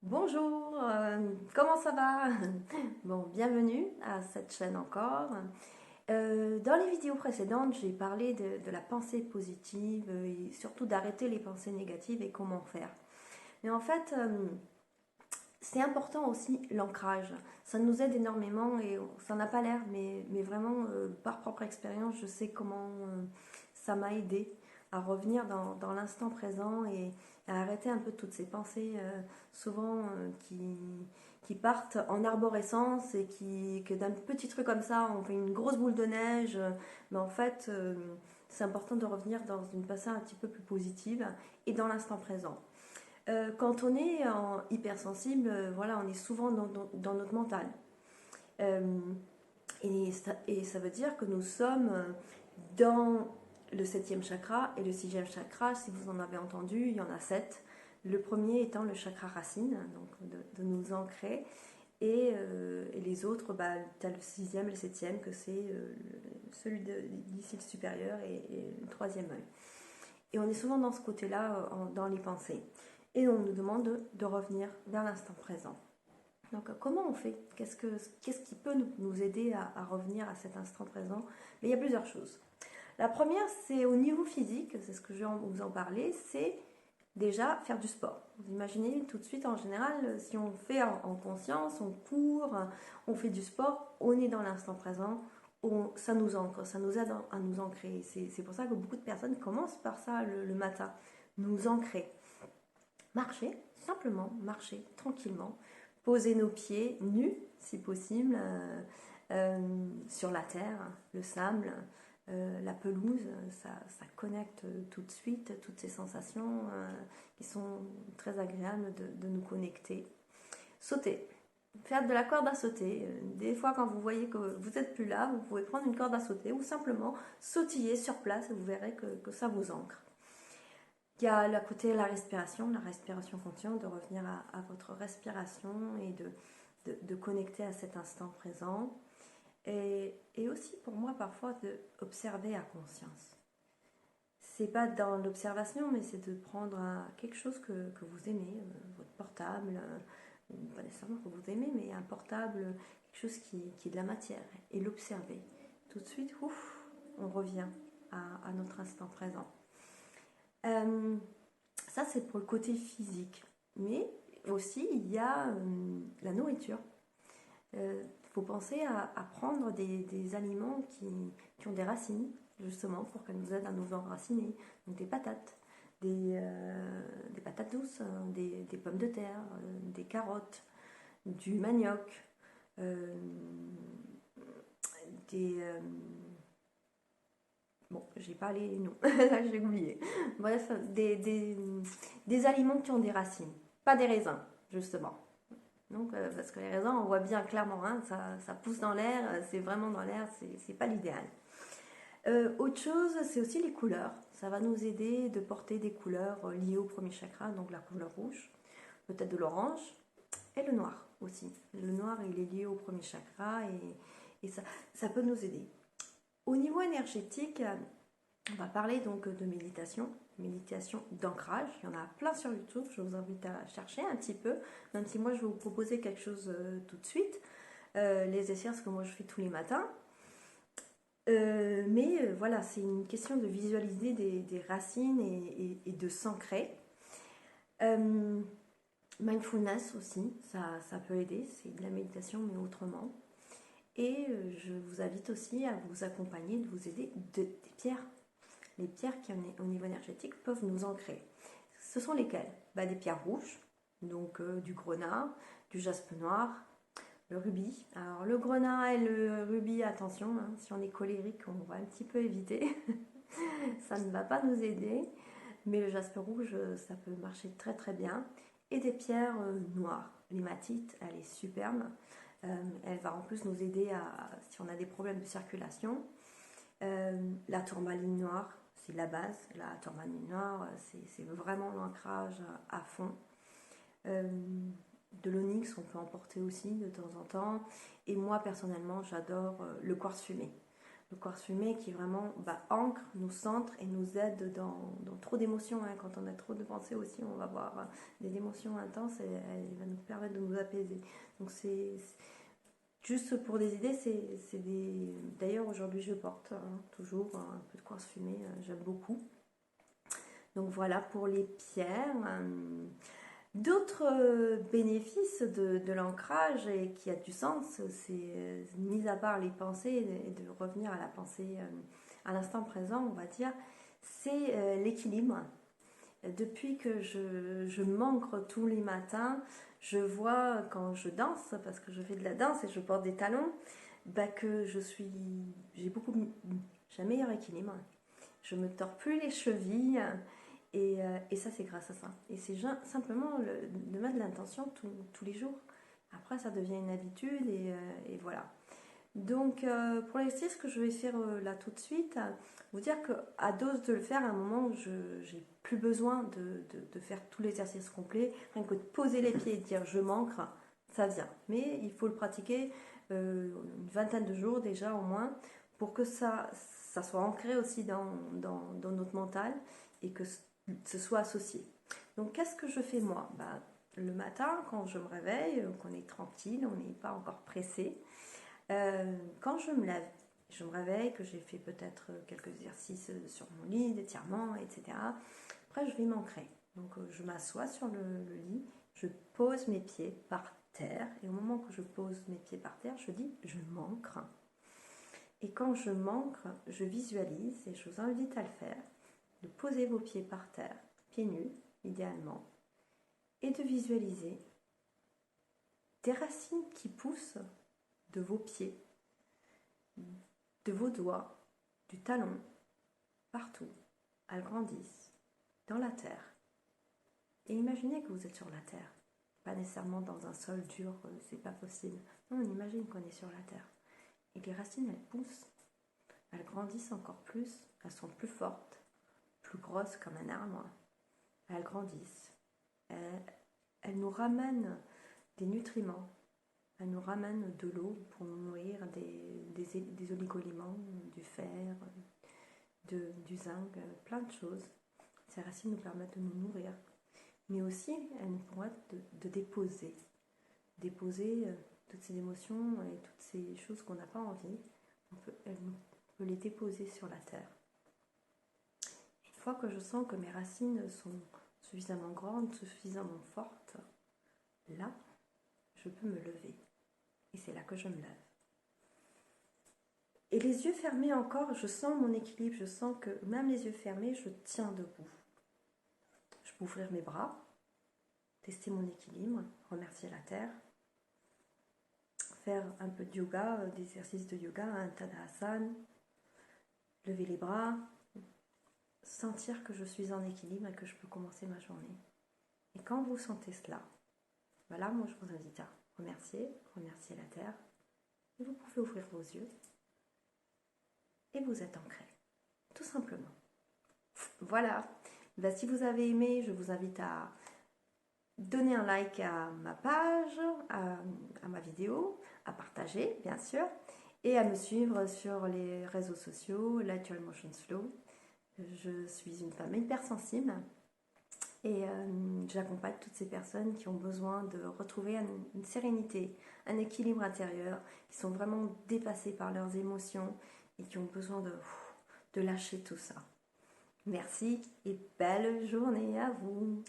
Bonjour, comment ça va? Bon, bienvenue à cette chaîne encore. Dans les vidéos précédentes, j'ai parlé de la pensée positive et surtout d'arrêter les pensées négatives et comment faire. Mais en fait, c'est important aussi l'ancrage. Ça nous aide énormément et ça n'a pas l'air, mais vraiment, par propre expérience, je sais comment ça m'a aidé à revenir dans l'instant présent et à arrêter un peu toutes ces pensées souvent qui partent en arborescence et que d'un petit truc comme ça, on fait une grosse boule de neige. Mais en fait, c'est important de revenir dans une pensée un petit peu plus positive et dans l'instant présent. Quand on est en hypersensible, voilà, on est souvent dans notre mental. Euh, et ça veut dire que nous sommes dans le septième chakra et le sixième chakra. Si vous en avez entendu, il y en a sept. Le premier étant le chakra racine, donc de nous ancrer. Et les autres, bah, tu as le sixième et le septième, que c'est celui d'ici le supérieur et le troisième œil. Et on est souvent dans ce côté-là, dans les pensées. Et on nous demande de revenir vers l'instant présent. Donc comment on fait? Qu'est-ce qui peut nous aider à revenir à cet instant présent? Mais il y a plusieurs choses. La première, c'est au niveau physique, c'est ce que je vais vous en parler, c'est déjà faire du sport. Vous imaginez tout de suite, en général, si on fait en conscience, on court, on fait du sport, on est dans l'instant présent, ça nous ancre, ça nous aide à nous ancrer. C'est pour ça que beaucoup de personnes commencent par ça le matin, nous ancrer. Marcher, simplement marcher tranquillement, poser nos pieds nus si possible sur la terre, le sable, la pelouse, ça connecte tout de suite toutes ces sensations qui sont très agréables de nous connecter. Sauter, faire de la corde à sauter. Des fois quand vous voyez que vous n'êtes plus là, vous pouvez prendre une corde à sauter ou simplement sautiller sur place et vous verrez que ça vous ancre. Il y a le côté la respiration consciente, de revenir à votre respiration et de connecter à cet instant présent. Et aussi pour moi parfois d'observer à conscience. C'est pas dans l'observation, mais c'est de prendre quelque chose que vous aimez, votre portable, pas nécessairement que vous aimez, mais un portable, quelque chose qui est de la matière, et l'observer. Tout de suite, ouf, on revient à notre instant présent. Ça, c'est pour le côté physique. Mais aussi, il y a la nourriture. Il faut penser à prendre des aliments qui ont des racines, justement, pour qu'elles nous aident à nous enraciner. Donc des patates douces, des pommes de terre, des carottes, du manioc, des... Bon, j'ai pas les noms, là j'ai oublié. Bref, des aliments qui ont des racines, pas des raisins, justement. Donc, parce que les raisins, on voit bien clairement, hein, ça pousse dans l'air, c'est vraiment dans l'air, c'est pas l'idéal. Autre chose, c'est aussi les couleurs. Ça va nous aider de porter des couleurs liées au premier chakra, donc la couleur rouge, peut-être de l'orange, et le noir aussi. Le noir, il est lié au premier chakra et ça peut nous aider. Au niveau énergétique, on va parler donc de méditation d'ancrage. Il y en a plein sur YouTube, je vous invite à chercher un petit peu, même si moi je vais vous proposer quelque chose tout de suite. Les exercices que moi je fais tous les matins. Mais voilà, c'est une question de visualiser des racines et de s'ancrer. Mindfulness aussi, ça peut aider, c'est de la méditation mais autrement. Et je vous invite aussi à vous accompagner, de vous aider des pierres. Les pierres qui, au niveau énergétique, peuvent nous ancrer. Ce sont lesquelles? Des pierres rouges, donc du grenat, du jaspe noir, le rubis. Alors le grenat et le rubis, attention, hein, si on est colérique, on va un petit peu éviter. Ça ne va pas nous aider. Mais le jaspe rouge, ça peut marcher très très bien. Et des pierres noires. L'hématite, elle est superbe. Elle va en plus nous aider si on a des problèmes de circulation. La tourmaline noire, c'est la base. La tourmaline noire, c'est vraiment l'ancrage à fond. De l'onyx, on peut en porter aussi de temps en temps. Et moi, personnellement, j'adore le quartz fumé. Le quartz fumé qui vraiment ancre, nous centre et nous aide dans trop d'émotions. Hein. Quand on a trop de pensées aussi, on va avoir des émotions intenses et elle va nous permettre de nous apaiser. Donc c'est juste pour des idées, c'est des... D'ailleurs aujourd'hui je porte toujours un peu de quartz fumé, j'aime beaucoup. Donc voilà pour les pierres. D'autres bénéfices de l'ancrage et qui a du sens, c'est mis à part les pensées et de revenir à la pensée à l'instant présent, on va dire, c'est l'équilibre. Depuis que je m'ancre tous les matins, je vois quand je danse, parce que je fais de la danse et je porte des talons, que j'ai un meilleur équilibre. Je me tords plus les chevilles. Et ça, c'est grâce à ça. Et c'est simplement de mettre de l'intention tous les jours. Après, ça devient une habitude et voilà. Donc, pour l'exercice que je vais faire là tout de suite, vous dire qu'à dose de le faire, à un moment, je n'ai plus besoin de faire tout l'exercice complet. Rien que de poser les pieds et de dire je m'ancre, ça vient. Mais il faut le pratiquer une vingtaine de jours déjà au moins pour que ça soit ancré aussi dans notre mental et que ce soit associé. Donc qu'est-ce que je fais moi? Le matin, quand je me réveille, qu'on est tranquille, on n'est pas encore pressé. Quand je me lève, je me réveille, que j'ai fait peut-être quelques exercices sur mon lit, d'étirement, etc. Après, je vais m'ancrer. Donc je m'assois sur le lit, je pose mes pieds par terre. Et au moment que je pose mes pieds par terre, je dis je m'ancre. Et quand je m'ancre, je visualise, et je vous invite à le faire, de poser vos pieds par terre, pieds nus, idéalement, et de visualiser des racines qui poussent de vos pieds, de vos doigts, du talon, partout. Elles grandissent dans la terre. Et imaginez que vous êtes sur la terre. Pas nécessairement dans un sol dur, c'est pas possible. Non, on imagine qu'on est sur la terre. Et les racines, elles poussent. Elles grandissent encore plus. Elles sont plus fortes, plus grosses comme un arbre. Elles grandissent. Elles nous ramènent des nutriments. Elles nous ramènent de l'eau pour nous nourrir, des oligoéléments, du fer, du zinc, plein de choses. Ces racines nous permettent de nous nourrir. Mais aussi, elles nous permettent de déposer toutes ces émotions et toutes ces choses qu'on n'a pas envie. On peut les déposer sur la terre. Une fois que je sens que mes racines sont suffisamment grandes, suffisamment fortes, là, je peux me lever. Et c'est là que je me lève. Et les yeux fermés encore, je sens mon équilibre, je sens que même les yeux fermés, je tiens debout. Je peux ouvrir mes bras, tester mon équilibre, remercier la terre, faire un peu de yoga, d'exercices de yoga, un Tadasana, lever les bras, sentir que je suis en équilibre et que je peux commencer ma journée. Et quand vous sentez cela, là, moi je vous invite à remercier la terre, et vous pouvez ouvrir vos yeux, et vous êtes ancré, tout simplement. Voilà, si vous avez aimé, je vous invite à donner un like à ma page, à ma vidéo, à partager bien sûr, et à me suivre sur les réseaux sociaux, Natural Motion Flow. Je suis une femme hypersensible et j'accompagne toutes ces personnes qui ont besoin de retrouver une sérénité, un équilibre intérieur, qui sont vraiment dépassées par leurs émotions et qui ont besoin de lâcher tout ça. Merci et belle journée à vous.